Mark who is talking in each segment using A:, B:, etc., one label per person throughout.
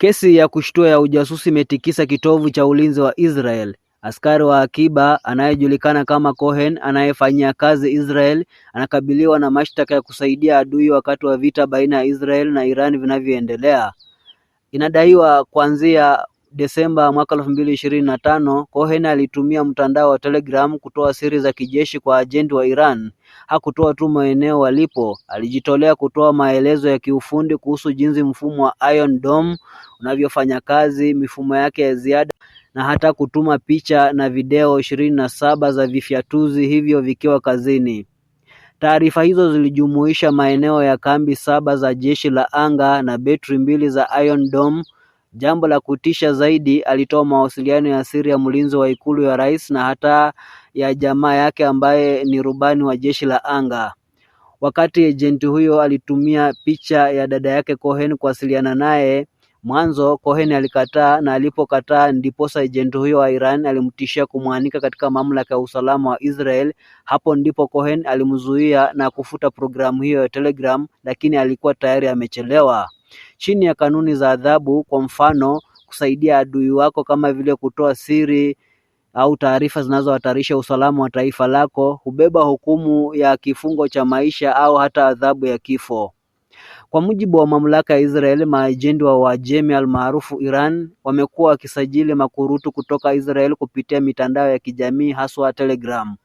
A: Kesi ya kushtua ya ujasusi imetikisa kitovu cha ulinzi wa Israel. Askari wa akiba anayejulikana kama Cohen anayefanyia kazi Israel anakabiliwa na mashtaka ya kusaidia adui wakati wa vita baina ya Israel na Iran vinavyoendelea. Inadaiwa kuanzia Desemba mwaka 2025, Cohen alitumia mtandao wa Telegram kutoa siri za kijeshi kwa ajenti wa Iran. Hakutoa tu maeneo walipo, alijitolea kutoa maelezo ya kiufundi kuhusu jinsi mfumo wa Iron Dome unavyofanya kazi, mifumo yake ya ziada, na hata kutuma picha na video 27 za vifyatuzi hivyo vikiwa kazini. Taarifa hizo zilijumuisha maeneo ya kambi 7 za jeshi la anga na betri 2 za Iron Dome. Jambo la kutisha zaidi, alitoa mawasiliano ya siri ya mlinzi wa ikulu ya rais na hata ya jamaa yake ambaye ni rubani wa jeshi la anga. Wakati agent huyo alitumia picha ya dada yake Cohen kuwasiliana naye, mwanzo Cohen alikataa, na alipokataa ndiposa agent huyo wa Iran alimtishia kumwanika katika mamlaka ya usalama wa Israel. Hapo ndipo Cohen alimzuia na kufuta programu hiyo ya Telegram, lakini alikuwa tayari amechelewa. Chini ya kanuni za adhabu, kwa mfano kusaidia adui wako kama vile kutoa siri au taarifa zinazohatarisha usalama wa taifa lako, hubeba hukumu ya kifungo cha maisha au hata adhabu ya kifo. Kwa mujibu wa mamlaka ya Israel, maajenti wa Uajemi almaarufu Iran wamekuwa wakisajili makurutu kutoka Israel kupitia mitandao ya kijamii, haswa Telegram.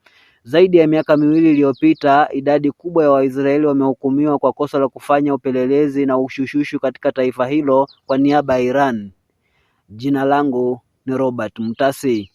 A: Zaidi ya miaka 2 iliyopita, idadi kubwa ya Waisraeli wamehukumiwa kwa kosa la kufanya upelelezi na ushushushu katika taifa hilo kwa niaba ya Iran. Jina langu ni Robert Mtasi.